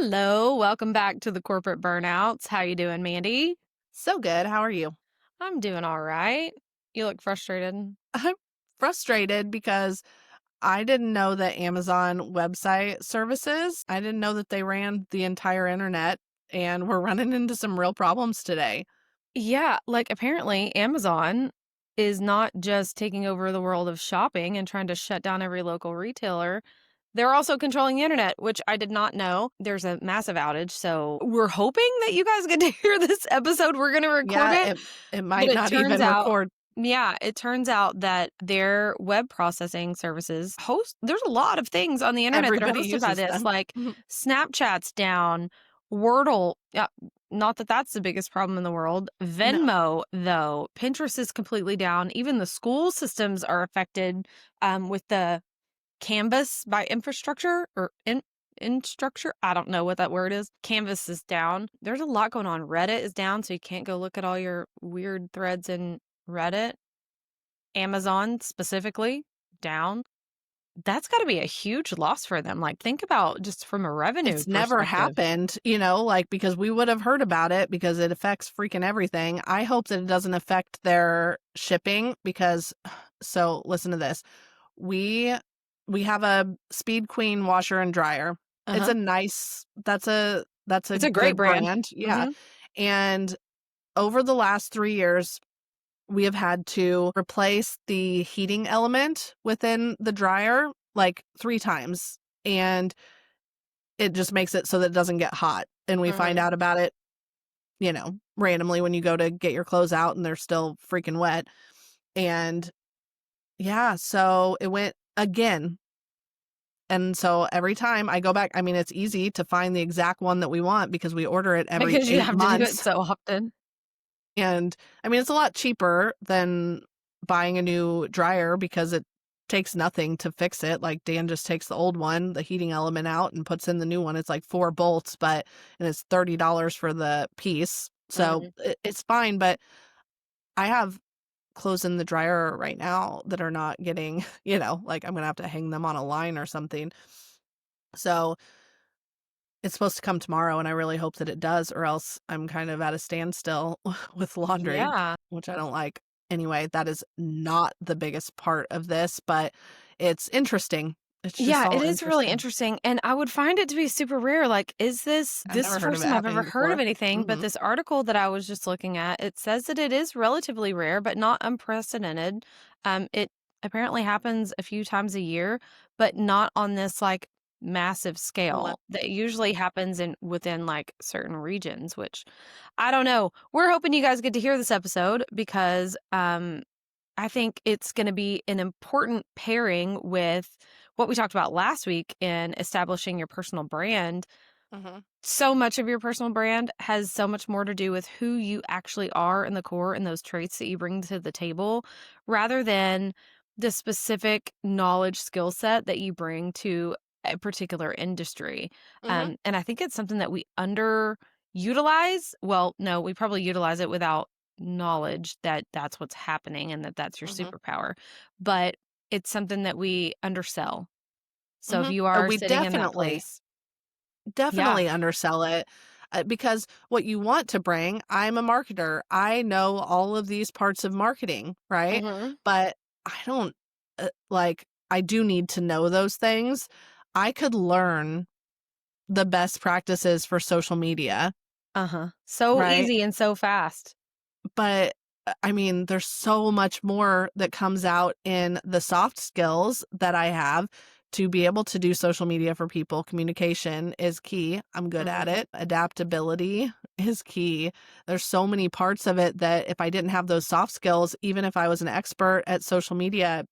Hello, welcome back to the Corporate Burnouts. How you doing, Mandy? So good. How are you? I'm doing all right. You look frustrated. I'm frustrated because I didn't know that Amazon website services, I didn't know that they ran the entire internet, and we're running into some real problems today. Yeah, like apparently Amazon is not just taking over the world of shopping and trying to shut down every local retailer. They're also controlling the internet, which I did not know. There's a massive outage, so we're hoping that you guys get to hear this episode. We're going to record Yeah, it. it But might it not turns even out, record. yeah, it turns out that their web processing services there's a lot of things on the internet that are Everybody hosted by uses this, them. like Mhm. Snapchat's down, Wordle, not that that's the biggest problem in the world. No. Venmo, though, Pinterest is completely down. Even the school systems are affected with the Canvas by infrastructure or infrastructure. I don't know what that word is. Canvas is down. There's a lot going on. Reddit is down, so you can't go look at all your weird threads in Reddit. Amazon specifically down. That's got to be a huge loss for them. Like, think about just from a revenue It's never perspective. happened, because we would have heard about it because it affects freaking everything. I hope that it doesn't affect their shipping because so listen to this. We we have a Speed Queen washer and dryer. Uh It's huh. a nice that's a It's a great good brand. brand. Yeah. Hmm. And over the last 3 years, we have had to replace the heating element within the dryer like 3 times. And it just makes it so that it doesn't get hot. And we find Hmm. out about it, randomly when you go to get your clothes out and they're still freaking wet. And yeah, so it went again. And so every time I go back, I mean, it's easy to find the exact one that we want because we order it every Because you 8 have to do it months. so often. And I mean, it's a lot cheaper than buying a new dryer because it takes nothing to fix it. Like Dan just takes the old one, the heating element out and puts in the new one. It's like 4 bolts, and it's $30 for the piece. So Hmm. it's fine. But I have clothes in the dryer right now that are not getting, like I'm going to have to hang them on a line or something. So it's supposed to come tomorrow, and I really hope that it does, or else I'm kind of at a standstill with laundry, Yeah. which I don't like. Anyway, that is not the biggest part of this, but it's interesting. It's just Yeah, it all is really interesting. interesting, and I would find it to be super rare. Like, is this I've the never heard of first it time I've ever happening heard of before. anything, but Mhm. this article that I was just looking at, it says that it is relatively rare, but not unprecedented. It apparently happens a few times a year, but not on this like massive Le scale. That usually happens within like certain regions, which I don't know. We're hoping you guys get to hear this episode because I think it's going to be an important pairing with what we talked about last week in establishing your personal brand. Mhm. So much of your personal brand has so much more to do with who you actually are in the core and those traits that you bring to the table rather than the specific knowledge skill set that you bring to a particular industry. Mhm. And I think it's something that we underutilize. Well, no, we probably utilize it without knowledge that that's what's happening and that that's your Mhm. superpower. But it's something that we undersell. So if Mhm. you are We sitting in that definitely place, yeah. Definitely undersell it, because what you want to bring I'm a marketer. I know all of these parts of marketing, right? Mhm. But I don't, I do need to know those things. I could learn the best practices for social media, Uh-huh. So right? easy and so fast. But, I mean, there's so much more that comes out in the soft skills that I have to be able to do social media for people. Communication is key. I'm good at Mhm. it. Adaptability is key. There's so many parts of it that if I didn't have those soft skills, even if I was an expert at social media,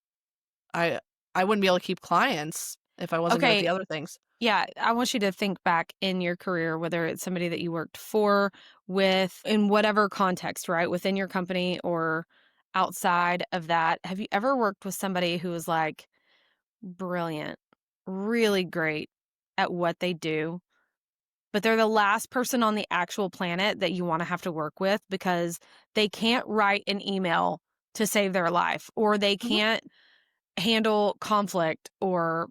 I I wouldn't be able to keep clients if I wasn't good at the Okay, other things. yeah, I want you to think back in your career, whether it's somebody that you worked for, with, in whatever context, right? Within your company or outside of that. Have you ever worked with somebody who was like brilliant, really great at what they do, but they're the last person on the actual planet that you want to have to work with because they can't write an email to save their life or they Mhm. can't handle conflict or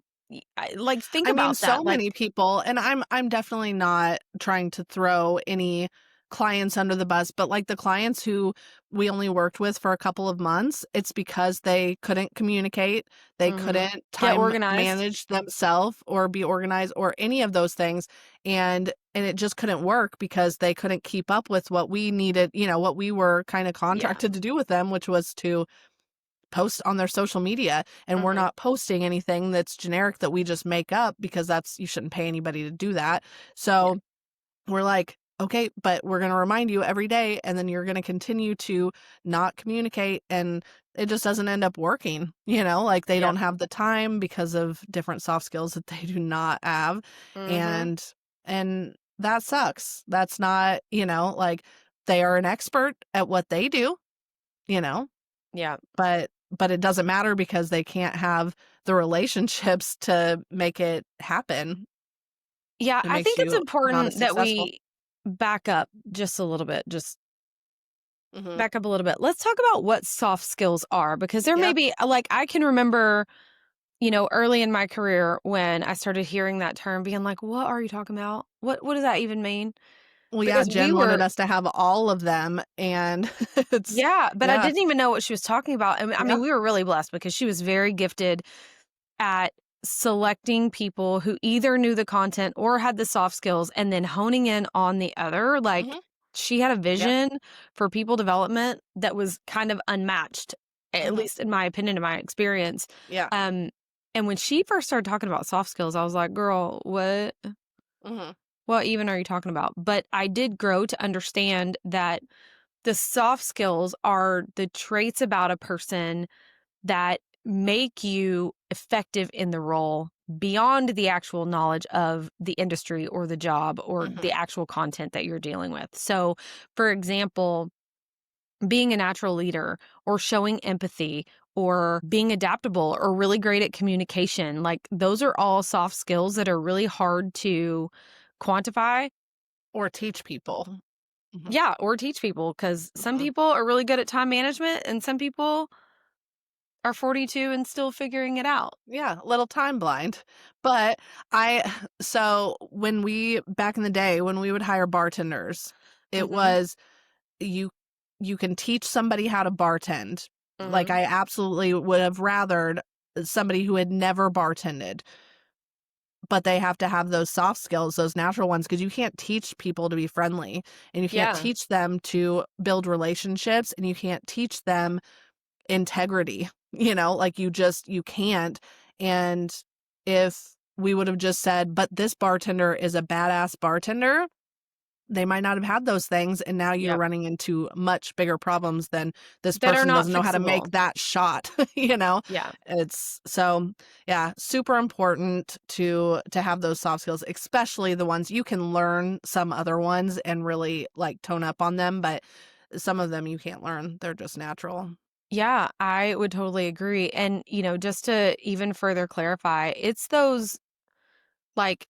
Like, think I mean, about so that, like many people, and I'm definitely not trying to throw any clients under the bus, but like the clients who we only worked with for a couple of months, it's because they couldn't communicate, they mhm. couldn't Get time organized. manage themselves or be organized or any of those things, and it just couldn't work because they couldn't keep up with what we needed, what we were kind of Yeah. contracted to do with them, which was to post on their social media, and we're Mhm. not posting anything that's generic that we just make up because you shouldn't pay anybody to do that. Yeah. So we're like, okay, but we're going to remind you every day, and then you're going to continue to not communicate, and it just doesn't end up working. Like they Yep. don't have the time because of different soft skills that they do not have, Mhm. and that sucks. That's not, like they are an expert at what they do, you know Yeah. but it doesn't matter because they can't have the relationships to make it happen. Yeah, It I makes think it's you not as important that successful. we back up just a little bit, just Mhm. back up a little bit. Let's talk about what soft skills are, because there may Yep. be like, I can remember, early in my career when I started hearing that term being like, "What are you talking about? What does that even mean?" Well, yeah, Because we Jen wanted were us to have all of them, and it's yeah, but I yeah. didn't even know what she was talking about. I Yeah. mean, we were really blessed because she was very gifted at selecting people who either knew the content or had the soft skills and then honing in on the other. Like, Mhm. she had a Yep. vision for people development that was kind of unmatched, at Mhm. least in my opinion, in my experience. Yeah. Um, and when she first started talking about soft skills, I was like, girl, Mhm. what even are you talking about? But I did grow to understand that the soft skills are the traits about a person that make you effective in the role beyond the actual knowledge of the industry or the job or the Mhm. actual content that you're dealing with. So, for example, being a natural leader or showing empathy or being adaptable or really great at communication, like those are all soft skills that are really hard to quantify. Or teach people. Mhm. Yeah, or teach people, because some Mhm. people are really good at time management and some people are 42 and still figuring it out. Yeah, a little time blind. But I so when we back in the day when we would hire bartenders, it Mhm. was you you can teach somebody how to bartend. Like, Mhm. I absolutely would have rathered somebody who had never bartended, but they have to have those soft skills, those natural ones, because you can't teach people to be friendly, and you can't Yeah. teach them to build relationships, and you can't teach them integrity, like you can't. And if we would have just said, but this bartender is a badass bartender, they might not have had those things, and now you're Yep. running into much bigger problems than this That are person not doesn't know how to make fixable. that shot, you know? Yeah. It's so yeah, super important to have those soft skills, especially the ones you can learn some other ones and really like tone up on them, but some of them you can't learn. They're just natural. Yeah, I would totally agree. And, just to even further clarify, it's those like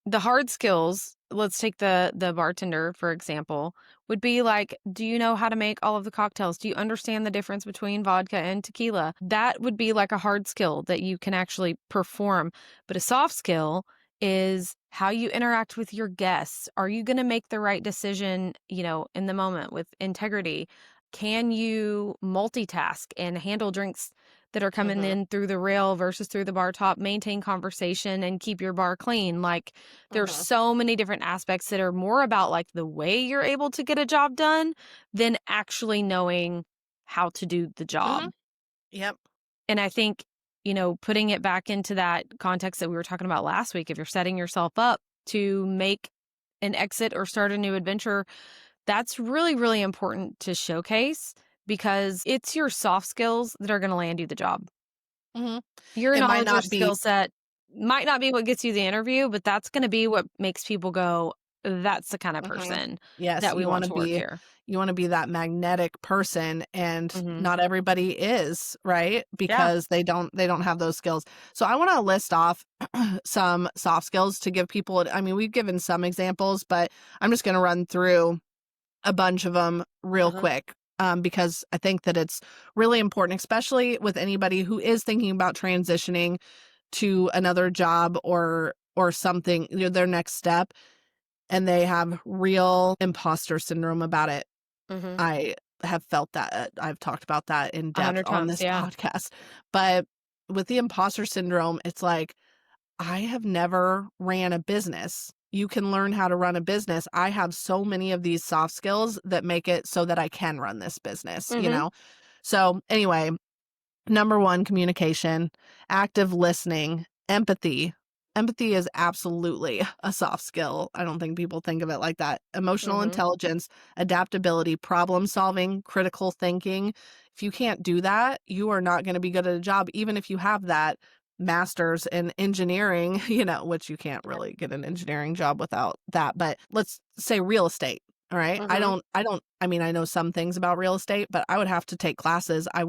the hard skills, let's take the bartender, for example, would be like, do you know how to make all of the cocktails? Do you understand the difference between vodka and tequila? That would be like a hard skill that you can actually perform. But a soft skill is how you interact with your guests. Are you going to make the right decision, in the moment with integrity? Can you multitask and handle drinks that are coming Mhm. in through the rail versus through the bar top, maintain conversation and keep your bar clean? Like, there's Mhm. so many different aspects that are more about like the way you're able to get a job done than actually knowing how to do the job. Mhm. Yep. And I think, putting it back into that context that we were talking about last week, if you're setting yourself up to make an exit or start a new adventure, that's really, really important to showcase, because it's your soft skills that are going to land you the job. Mhm. Your It might knowledge or not be skill set might not be what gets you the interview, but that's gonna be what makes people go, "That's the kind of Mhm. person Yes, that we you want wanna to work be here." you wanna be that magnetic person, and Mhm. not everybody is, right? Yeah. Because they don't have those skills. So I wanna list off some soft skills to give people I mean, we've given some examples, but I'm just gonna run through a bunch of them real Uh-huh. quick, because I think that it's really important, especially with anybody who is thinking about transitioning to another job or something, their next step, and they have real imposter syndrome about it. Mhm. I have felt that. I've talked about that in depth 100 on times, this yeah. podcast. But with the imposter syndrome, it's like, I have never ran a business. You can learn how to run a business. I have so many of these soft skills that make it so that I can run this business, you Mhm. know? So, anyway, number 1, communication, active listening, empathy. Empathy is absolutely a soft skill. I don't think people think of it like that. Emotional Mhm. intelligence, adaptability, problem solving, critical thinking. If you can't do that, you are not going to be good at a job, even if you have that master's in engineering, which you can't Yeah. really get an engineering job without that. But let's say real estate. All right. Mhm. I mean, I know some things about real estate, but I would have to take classes. I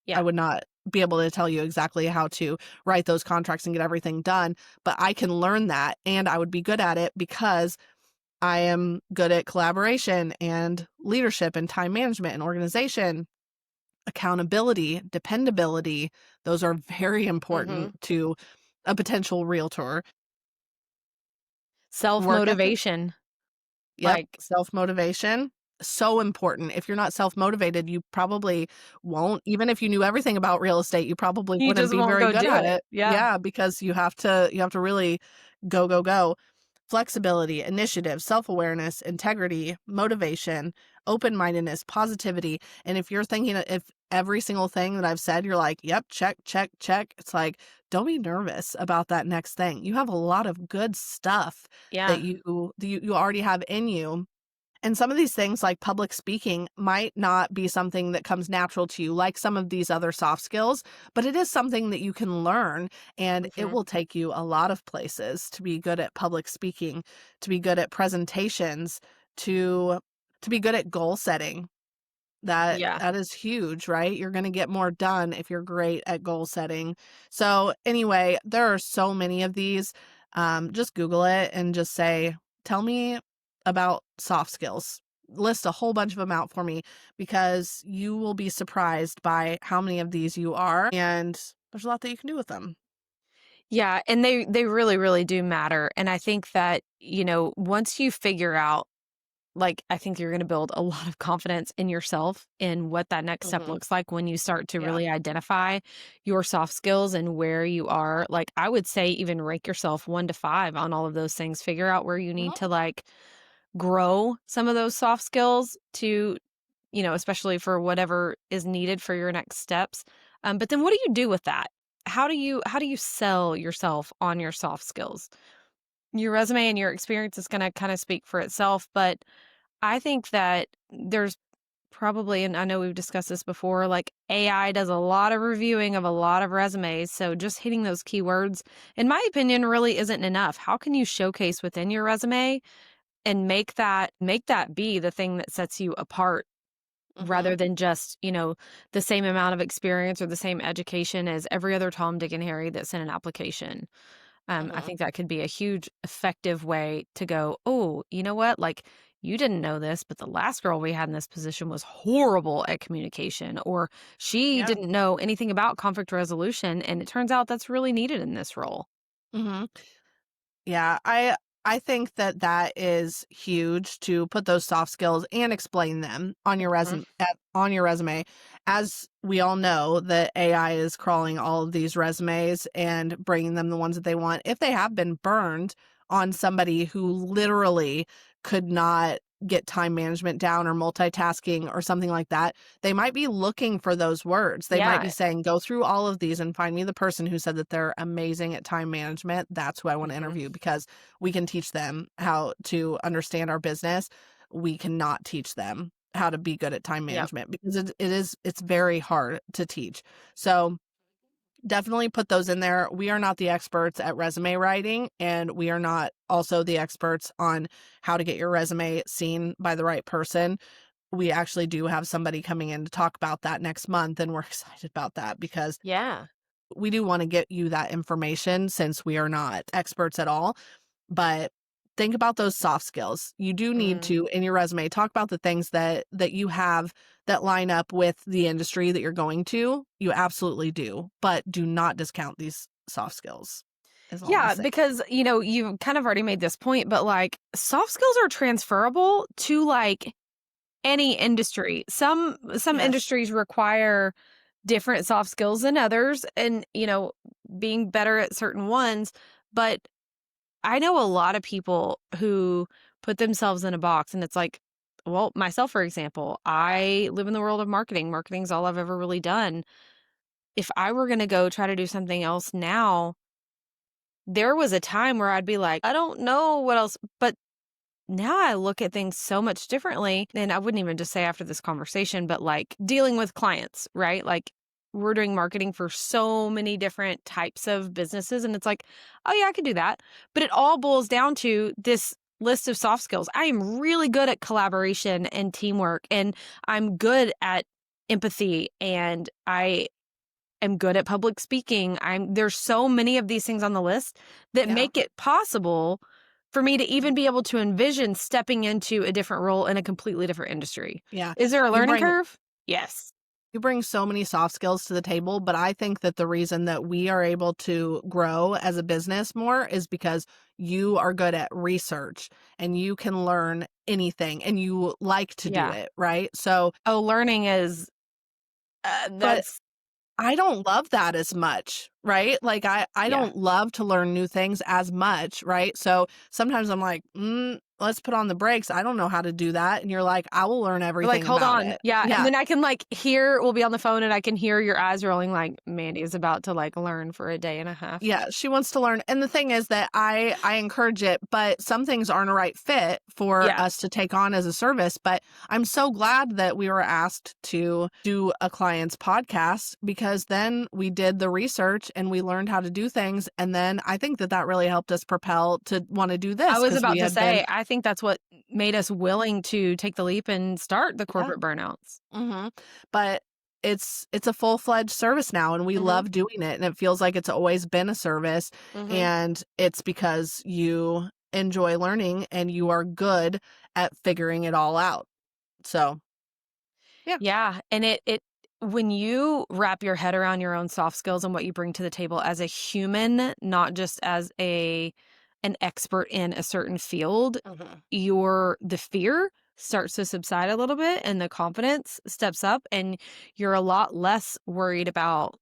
Yeah. would not be able to tell you exactly how to write those contracts and get everything done, but I can learn that and I would be good at it because I am good at collaboration and leadership and time management and organization, accountability, dependability. Those are very Mhm. important to a potential realtor. Work ethic. Self-motivation, Yep, like, self-motivation, so important. If you're not self-motivated, you probably won't even if you knew everything about real estate, you probably you wouldn't just be won't very go good do at it. it. Yeah. Yeah, because you have to really go, go, go. Flexibility, initiative, self-awareness, integrity, motivation, open-mindedness, positivity, and if you're thinking if every single thing that I've said, you're like, "Yep, check, check, check," it's like, don't be nervous about that next thing. You have a lot of good stuff that Yeah. you already have in you. And some of these things, like public speaking, might not be something that comes natural to you, like some of these other soft skills, but it is something that you can learn. And it Mhm. will take you a lot of places to be good at public speaking, to be good at presentations, to, to be good at goal setting. That Yeah. that is huge, right? You're gonna get more done if you're great at goal setting. So, anyway, there are so many of these. Just Google it and just say, "Tell me about soft skills." List a whole bunch of them out for me because you will be surprised by how many of these you are, and there's a lot that you can do with them. Yeah, and they really, really do matter, and I think that, once you figure out like, I think you're gonna build a lot of confidence in yourself in what that next step Mhm. looks like when you start to Yeah. really identify your soft skills and where you are. Like, I would say even rank yourself 1 to 5 on all of those things. Figure out where you need Mhm. to, like, grow some of those soft skills to, especially for whatever is needed for your next steps. But then what do you do with that? How do you sell yourself on your soft skills? Your resume and your experience is gonna kinda speak for itself, but I think that there's probably, and I know we've discussed this before, like AI does a lot of reviewing of a lot of resumes. So just hitting those keywords, in my opinion, really isn't enough. How can you showcase within your resume and make that be the thing that sets you apart rather Mhm. than just, the same amount of experience or the same education as every other Tom, Dick, and Harry that's in an application? I Mhm. think that could be a huge effective way to go, oh, you know what? Like, you didn't know this, but the last girl we had in this position was horrible at communication, or she Yeah. didn't know anything about conflict resolution. And it turns out that's really needed in this role. Mhm. Yeah, I think that that is huge to put those soft skills and explain them on your Mhm. on your resume. As we all know, that AI is crawling all of these resumes and bringing them the ones that they want. If they have been burned on somebody who literally could not get time management down or multitasking or something like that, they might be looking for those words. They might be Yeah. saying, "Go through all of these and find me the person who said that they're amazing at time management. That's who I want to Mhm. interview because we can teach them how to understand our business. We cannot teach them how to be good at time Yep. management because it's very hard to teach." So, definitely put those in there. We are not the experts at resume writing, and we are not also the experts on how to get your resume seen by the right person. We actually do have somebody coming in to talk about that next month, and we're excited about that because Yeah. we do want to get you that information since we are not experts at all. But think about those soft skills. You do need Mm. to, in your resume, talk about the things that you have that line up with the industry that you're going to. You absolutely do, but do not discount soft skills, is all I'm Yeah, saying. because, you've kind of already made this point, but like soft skills are transferable to like any industry. Some Yes. industries require different soft skills than others and, being better at certain ones, but I know a lot of people who put themselves in a box and it's like, well, myself, for example, I live in the world of marketing. Marketing's all I've ever really done. If I were going to go try to do something else now, there was a time where I'd be like, I don't know what else, but now I look at things so much differently. And I wouldn't even just say after this conversation, but like dealing with clients, right? Like we're doing marketing for so many different types of businesses. And it's like, oh, yeah, I could do that. But it all boils down to this list of soft skills. I am really good at collaboration and teamwork, and I'm good at empathy, and I am good at public speaking. There's so many of these things on the list that Yeah. make it possible for me to even be able to envision stepping into a different role in a completely different industry. Yeah. Is there a You learning bring curve? Yes. you bring so many soft skills to the table, but I think that the reason that we are able to grow as a business more is because you are good at research and you can learn anything and you like to do Yeah. it, right? So, Oh, learning is but that's I don't love that as much, right? Like I yeah. don't love to learn new things as much, right? So sometimes I'm like, let's put on the brakes. I don't know how to do that. And you're like, I will learn You're like, everything "Hold about on." it. Yeah, and Yeah. then I can, like, we'll be on the phone and I can hear your eyes rolling like, "Mandy is about to, like, learn for a day and a half." Yeah, she wants to learn. And the thing is that I encourage it, but some things aren't a right fit for Yeah. us to take on as a service. But I'm so glad that we were asked to do a client's podcast because then we did the research and we learned how to do things. And then I think that that really helped us propel to want to do I this was because we about to had been, say, I think that's what made us willing to take the leap and start the yeah. corporate burnouts. But it's a full-fledged service now and we Mhm, love doing it and it feels like it's always been a service mhm. and it's because you enjoy learning and you are good at figuring it all out. So, yeah. Yeah, and it when you wrap your head around your own soft skills and what you bring to the table as a human, not just as an expert in a certain field, Mhm. the fear starts to subside a little bit and the confidence steps up and you're a lot less worried about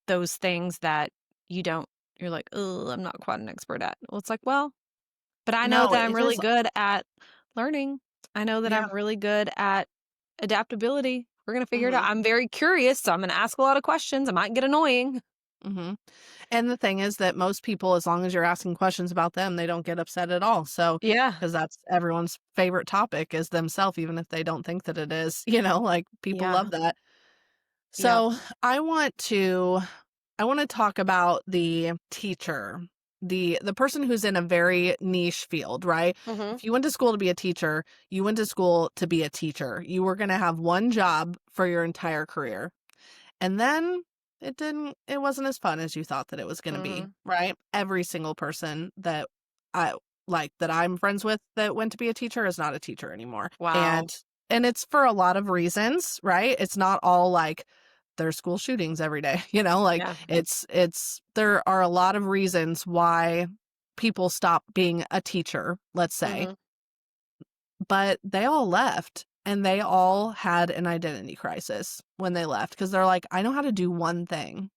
those things that you don't you're like, "Oh, I'm not quite an expert at." Well, it's like, well, but I know No, that I'm it really is, good at learning. I know that I'm yeah. really good at adaptability. We're gonna figure it out. Mhm. I'm very curious, so I'm gonna ask a lot of questions. I might get annoying. Mhm. And the thing is that most people, as long as you're asking questions about them, they don't get upset at all. So, Yeah. because that's everyone's favorite topic is themselves, even if they don't think that it is, like people Yeah. love that. Yep. So I want to talk about the teacher, the person who's in a very niche field, right? Mhm. If you went to school to be a teacher, you went to school to be a teacher. You were going to have one job for your entire career. And then it wasn't as fun as you thought that it was going to be, Mhm. right? Every single person that I that I'm friends with that went to be a teacher is not a teacher anymore. Wow. And it's for a lot of reasons, right? It's not all like there's school shootings every day, like Yeah. it's there are a lot of reasons why people stop being a teacher, let's say, Mhm. but they all left and they all had an identity crisis when they left because they're like, I know how to do one thing.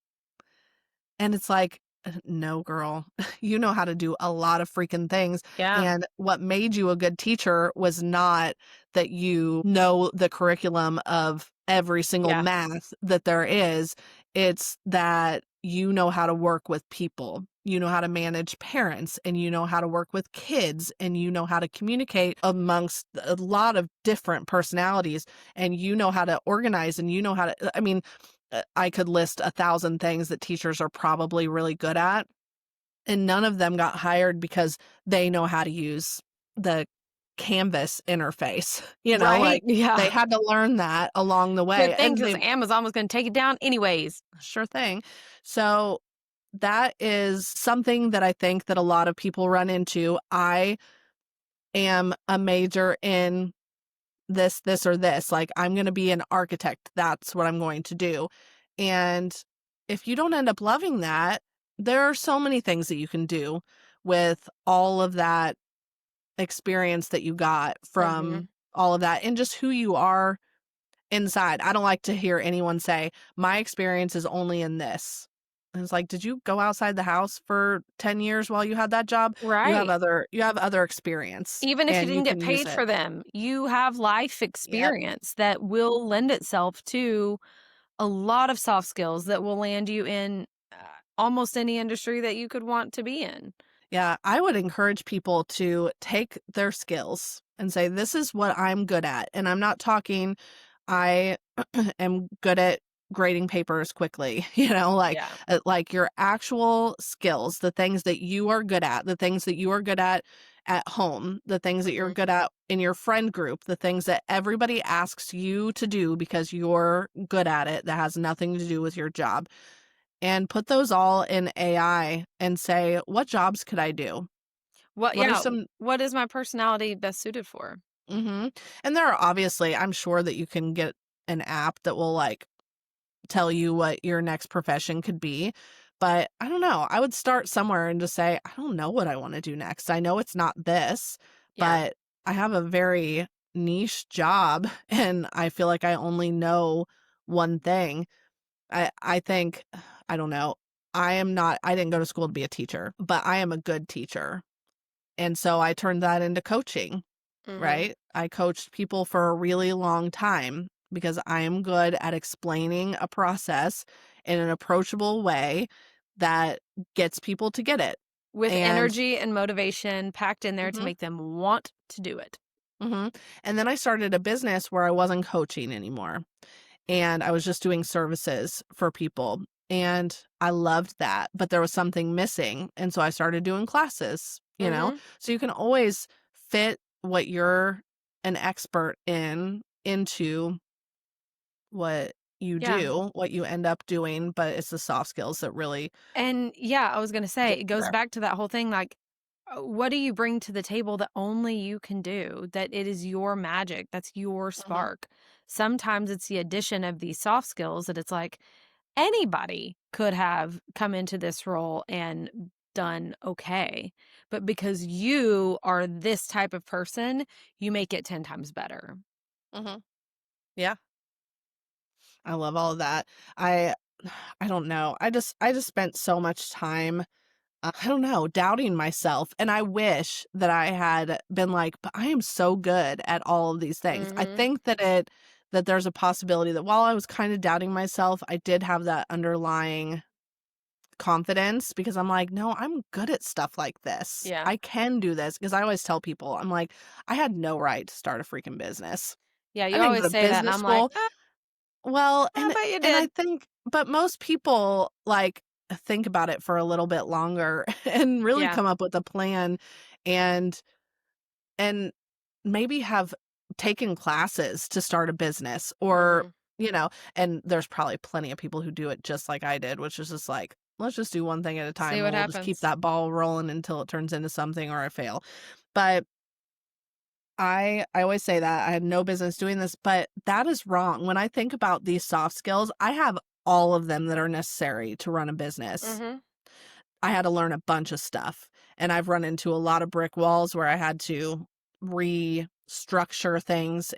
And it's like, no, girl, you know how to do a lot of freaking things. Yeah. And what made you a good teacher was not that you know the curriculum of every single Yeah. math that there is. It's that you know how to work with people. You know how to manage parents and you know how to work with kids and you know how to communicate amongst a lot of different personalities and you know how to organize and you know how to, I mean, I could list 1,000 things that teachers are probably really good at, and none of them got hired because they know how to use the Canvas interface, Right? like, they Yeah. had to learn that along the way, Good thing and because they Amazon was gonna take it down anyways. sure thing. So, that is something that I think that a lot of people run into. I am a major in this, or this. Like, I'm going to be an architect. That's what I'm going to do. And if you don't end up loving that, there are so many things that you can do with all of that experience that you got Mhm. from all of that and just who you are inside. I don't like to hear anyone say, "My experience is only in this." And it's like, "Did you go outside the house for 10 years while you had that job? Right. You have other experience, Even if you and you didn't get can use paid it." for them, you have life Yep. experience that will lend itself to a lot of soft skills that will land you in almost any industry that you could want to be in. Yeah, I would encourage people to take their skills and say, "This is what I'm good at." And I'm not talking I am good at grading papers quickly, Yeah. like your actual skills, the things that you are good at, the things that you are good at home, the things that you're Mhm. good at in your friend group, the things that everybody asks you to do because you're good at it that has nothing to do with your job. And put those all in AI and say, "What jobs could I do? What What are yeah, some" what is my personality best suited for? Mhm. And there are obviously I'm sure that you can get an app that will, like, tell you what your next profession could be, but I don't know, I would start somewhere and just say, "I don't know what I wanna do next. I know it's not this, Yeah. but I have a very niche job, and I feel like I only know one thing." I think I don't know. I didn't go to school to be a teacher, but I am a good teacher. And so I turned that into coaching, Mhm. right? I coached people for a really long time because I am good at explaining a process in an approachable way that gets people to get it. With And energy and motivation packed in there to mhm, make them want to do it. mhm. And then I started a business where I wasn't coaching anymore. And I was just doing services for people. And I loved that, but there was something missing. And so I started doing classes. Mhm. So you can always fit what you're an expert in into what you Yeah. do, what you end up doing, but it's the soft skills that really And yeah, I was gonna say, get it you goes there. back to that whole thing, like, what do you bring to the table that only you can do? That it is your magic, that's your Mhm, spark. Sometimes it's the addition of these soft skills that it's like anybody could have come into this role and done okay. But because you are this type of person, you make it 10 times better. mhm. Yeah, I love all of that. I I don't know. I just spent so much time I don't know, doubting myself, and I wish that I had been like, "But I am so good at all of these things." I Mhm. think that there's a possibility that while I was kinda doubting myself, I did have that underlying confidence because I'm like, "No, I'm good at stuff like this. Yeah. I can do this." Because I always tell people, I'm like, "I had no right to start a freaking business. Yeah, I you didn't go always to say that, and business I'm like, school." Well, I bet you and I did." think but most people, like, think about it for a little bit longer and really Yeah. come up with a plan and and maybe have taken classes to start a business or, Mhm. you know, and there's probably plenty of people who do it just like I did, which is just like, "Let's just do one thing at a See time, what and we'll just keep happens. that ball rolling until it turns into something or I fail." But I always say that I had no business doing this, but that is wrong. When I think about these soft skills, I have all of them that are necessary to run a business. Mhm. I had to learn a bunch of stuff, and I've run into a lot of brick walls where I had to restructure things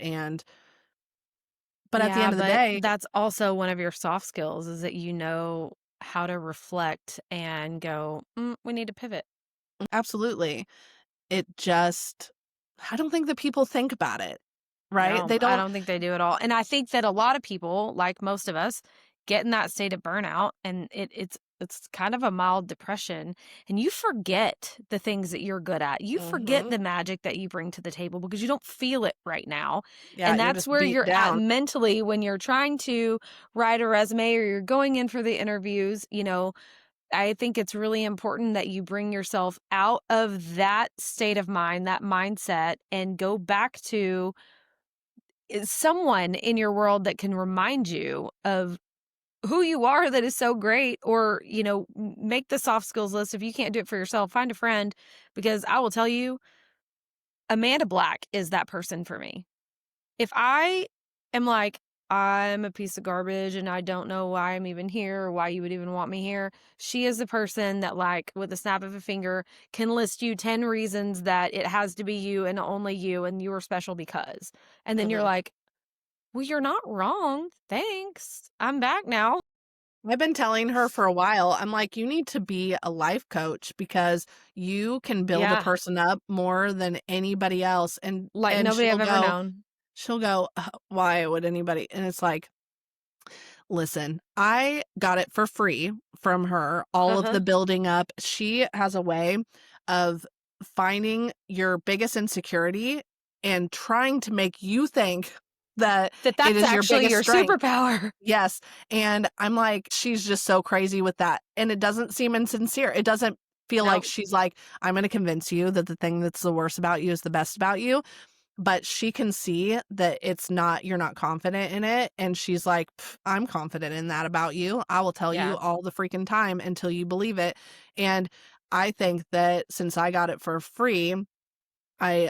but at the Yeah, end of the but day that's also one of your soft skills is that you know how to reflect and go, we need to pivot. absolutely. It just I don't think that people think about it, right? No, They I don't don't think they do at all. And I think that a lot of people, like most of us, get in that state of burnout and it's kind of a mild depression and you forget the things that you're good at. You forget Mhm. the magic that you bring to the table because you don't feel it right now. Yeah, And you're that's just where beat you're at down. mentally when you're trying to write a resume or you're going in for the interviews, I think it's really important that you bring yourself out of that state of mind, that mindset, and go back to someone in your world that can remind you of who you are that is so great or make the soft skills list. If you can't do it for yourself, find a friend, because I will tell you, Amanda Black is that person for me. If I am like, I'm a piece of garbage and I don't know why I'm even here or why you would even want me here. She is the person that, like, with a snap of a finger, can list you 10 reasons that it has to be you and only you and you are special because. And then you're Mhm. like, well, you're not wrong. Thanks. I'm back now. I've been telling her for a while, I'm like, "You need to be a life coach because you can build a Yeah. person up more than anybody else." Like And nobody I've ever known. she'll go, "Why would anybody?" And it's like, listen, I got it for free from her, all of Uh-huh. the building up. She has a way of finding your biggest insecurity and trying to make you think that That it that's is your actually biggest your strength. superpower. Yes, and I'm like, she's just so crazy with that, and it doesn't seem insincere. It doesn't feel like No. she's like, "I'm gonna convince you that the thing that's the worst about you is the best about you," but she can see that it's not you're not confident in it, and she's like, "Pff, I'm confident in that about you. I will tell you Yeah. all the freaking time until you believe it." And I think that since I got it for free,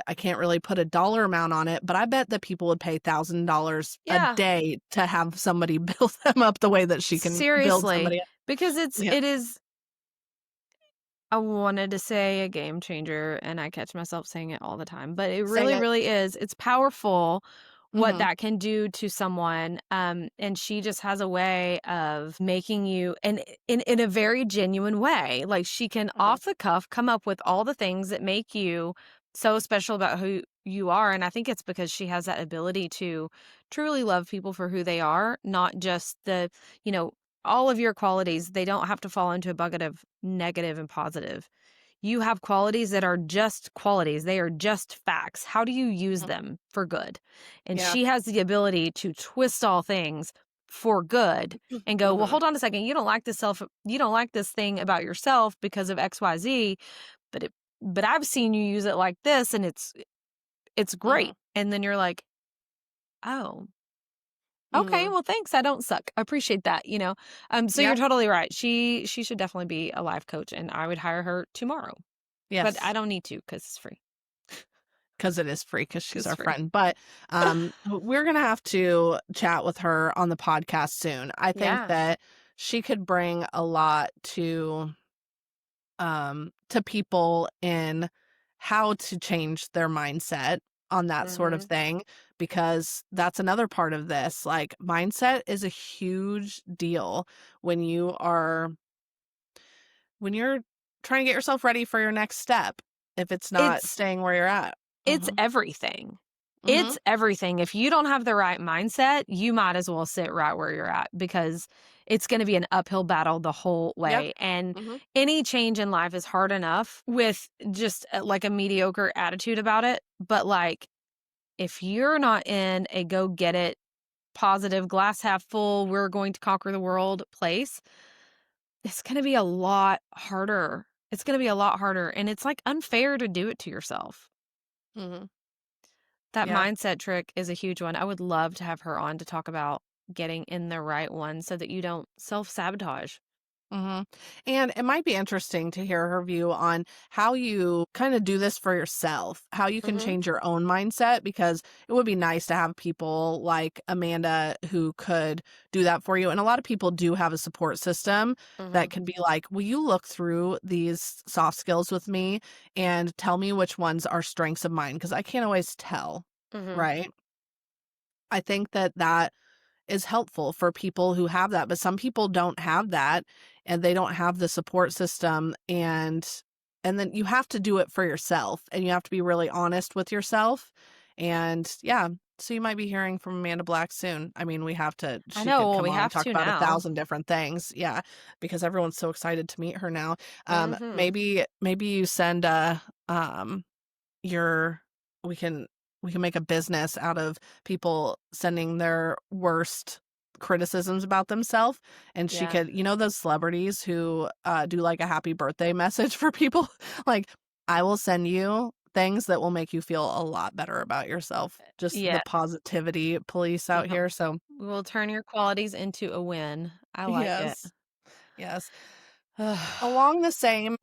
I can't really put a dollar amount on it, but I bet that people would pay $1,000 a Yeah. day to have somebody build them up the way that she can build Seriously. somebody up. Because Yeah. it is I wanted to say a game changer, and I catch myself saying it all the time, but it Say really, it. really is. It's powerful what Mhm, that can do to someone. And she just has a way of making you, and in a very genuine way. Like she can mhm, off the cuff come up with all the things that make you so special about who you are. And I think it's because she has that ability to truly love people for who they are, not just you know, all of your qualities, they don't have to fall into a bucket of negative and positive. You have qualities that are just qualities. They are just facts. How do you use mhm. them for good? And Yeah. she has the ability to twist all things for good and go, well, Mhm, hold on a second. You don't like this thing about yourself because of XYZ, but but I've seen you use it like this and it's mhm, great. And then you're like, oh, okay, mhm. well, thanks. I don't suck. I appreciate that, you know? So you're Yeah. totally right. She should definitely be a life coach and I would hire her tomorrow. But I Yes. don't need to because it's free. 'Cause it is free, because 'Cause she's it's our free. friend, but, we're gonna have to chat with her on the podcast soon. I think Yeah. that she could bring a lot to people in how to change their mindset on that sort of Mhm. thing, because that's another part of this, like, mindset is a huge deal when when you're trying to get yourself ready for your next step, if it's not It's staying where you're at. it's Mhm, everything. mhm, It's everything. If you don't have the right mindset, you might as well sit right where you're at because it's gonna be an uphill battle the whole yeah, way, and mhm, any change in life is hard enough with just, like, a mediocre attitude about it, but, like, if you're not in a go get it, positive, glass half full, we're going to conquer the world place, it's gonna be a lot harder. It's gonna be a lot harder, and it's, like, unfair to do it to yourself. mhm, That yeah. mindset trick is a huge one. I would love to have her on to talk about getting in the right one so that you don't self-sabotage. Mhm. And it might be interesting to hear her view on how you kind of do this for yourself, how you can Mhm, change your own mindset, because it would be nice to have people like Amanda who could do that for you. And a lot of people do have a support system that mhm, can be like, will you look through these soft skills with me and tell me which ones are strengths of mine? Because I can't always tell, mhm. right? I think that that is helpful for people who have that, but some people don't have that and they don't have the support system, and then you have to do it for yourself and you have to be really honest with yourself. And yeah, so you might be hearing from Amanda Black soon. I mean, we have to I she know, could well, come we on and have talk to about a now. thousand different things. Yeah, because everyone's so excited to meet her now. Mhm. Maybe you send um your we can we can make a business out of people sending their worst criticisms about themselves, and she Yeah. could, those celebrities who do like a happy birthday message for people, like, I will send you things that will make you feel a lot better about yourself, just the Yeah. positivity police out Yep. here. So We'll turn your qualities into a win. I like it. yes, yes. Along the same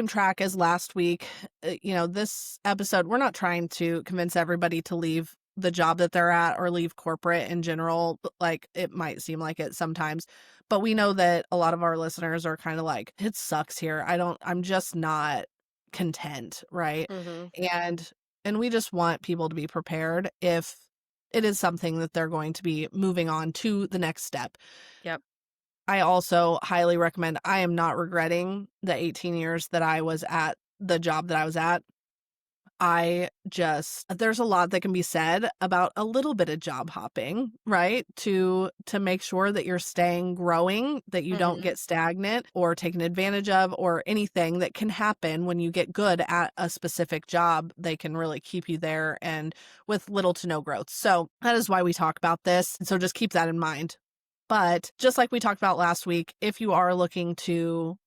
track as last week, this episode, we're not trying to convince everybody to leave the job that they're at or leave corporate in general. Like, it might seem like it sometimes, but we know that a lot of our listeners are kind of like, it sucks here. I'm just not content, right? Mhm. And we just want people to be prepared if it is something that they're going to be moving on to the next step. Yep. I also highly recommend, I am not regretting the 18 years that I was at the job that I was at. There's a lot that can be said about a little bit of job hopping, right? To make sure that you're staying growing, that you don't Mhm. get stagnant or taken advantage of, or anything that can happen when you get good at a specific job. They can really keep you there and with little to no growth. So that is why we talk about this. So just keep that in mind. But just like we talked about last week, if you are looking to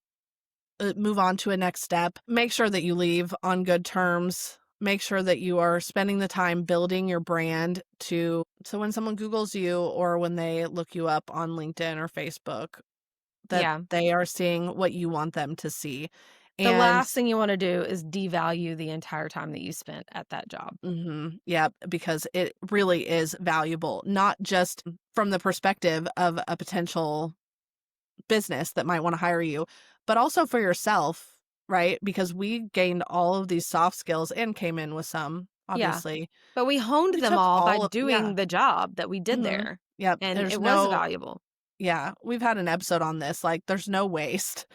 move on to a next step, make sure that you leave on good terms. Make sure that you are spending the time building your brand so when someone Googles you or when they look you up on LinkedIn or Facebook, that Yeah. they are seeing what you want them to see. The And last thing you wanna do is devalue the entire time that you spent at that job. yeah, because it really is valuable, not just from the perspective of a potential business that might want to hire you, but also for yourself, right? Because we gained all of these soft skills and came in with some, Yeah. obviously. But we honed We them took all by all of, yeah. doing the job that we did there, Yep. and There's it was no, valuable. yeah, we've had an episode on this. Like, there's no waste.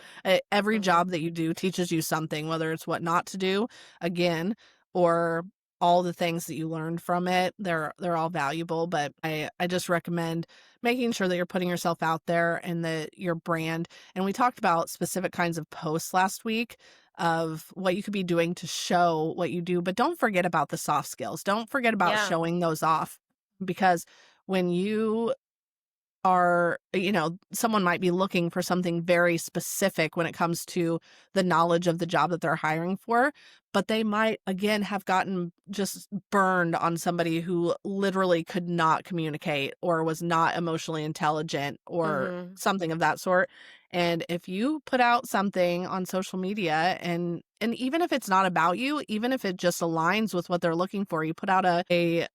Every Mhm. job that you do teaches you something, whether it's what not to do, again, or all the things that you learned from it. They're all valuable. But I just recommend making sure that you're putting yourself out there and that your brand. And we talked about specific kinds of posts last week of what you could be doing to show what you do. But don't forget about the soft skills. Don't forget about Yeah. showing those off, because when you are, someone might be looking for something very specific when it comes to the knowledge of the job that they're hiring for, but they might again have gotten just burned on somebody who literally could not communicate or was not emotionally intelligent or Mhm. something of that sort. And if you put out something on social media, and even if it's not about you, even if it just aligns with what they're looking for, you put out a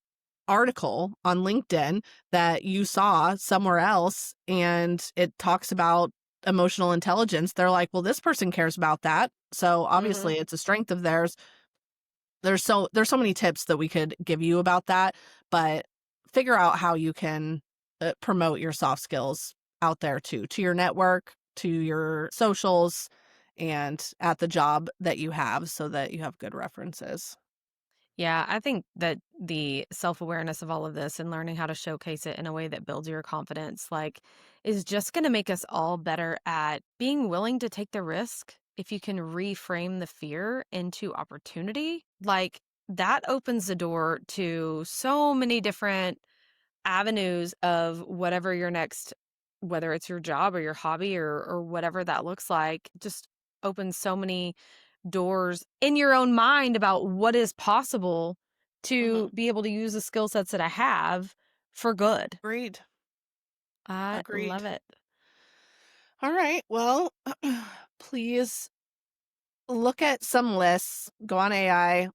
article on LinkedIn that you saw somewhere else and it talks about emotional intelligence, they're like, well, this person cares about that. So Mhm. obviously it's a strength of theirs. There's so many tips that we could give you about that, but figure out how you can promote your soft skills out there too, to your network, to your socials, and at the job that you have so that you have good references. Yeah, I think that the self-awareness of all of this and learning how to showcase it in a way that builds your confidence, like, is just gonna make us all better at being willing to take the risk. If you can reframe the fear into opportunity, like, that opens the door to so many different avenues of whatever your next, whether it's your job or your hobby or whatever that looks like, just opens so many doors in your own mind about what is possible to Hmm. be able to use the skill sets that I have for good. Agreed. I Agreed. love it. All right. Well, please look at some lists, go on AI,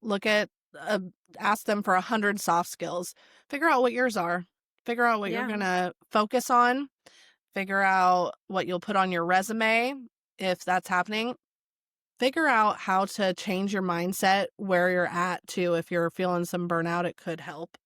uh, ask them for 100 soft skills, figure out what yours are, figure out what you're going Yeah. to focus on, figure out what you'll put on your resume if that's happening. Figure out how to change your mindset where you're at too. If you're feeling some burnout, it could help.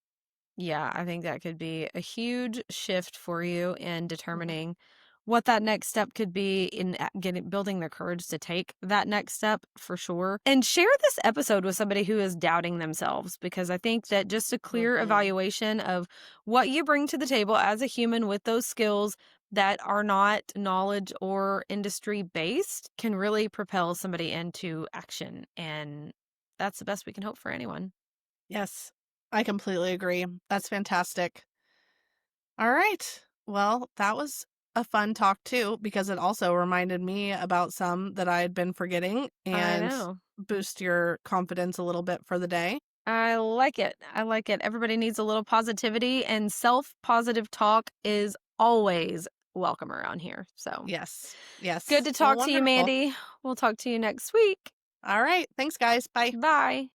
Yeah, I think that could be a huge shift for you in Mhm. determining what that next step could be in getting building the courage to take that next step for sure. And share this episode with somebody who is doubting themselves, because I think that just a clear Mhm. evaluation of what you bring to the table as a human with those skills that are not knowledge or industry based can really propel somebody into action, and that's the best we can hope for anyone. Yes, I completely agree. That's fantastic. All right. Well, that was a fun talk too, because it also reminded me about some that I had been forgetting I and know. boost your confidence a little bit for the day. I like it. I like it. Everybody needs a little positivity, and self-positive talk is always welcome around here. So, Yes. good Yes. to Well, talk to you, wonderful. Mandy. We'll talk to you next week. All right. Thanks, guys. Bye. Bye.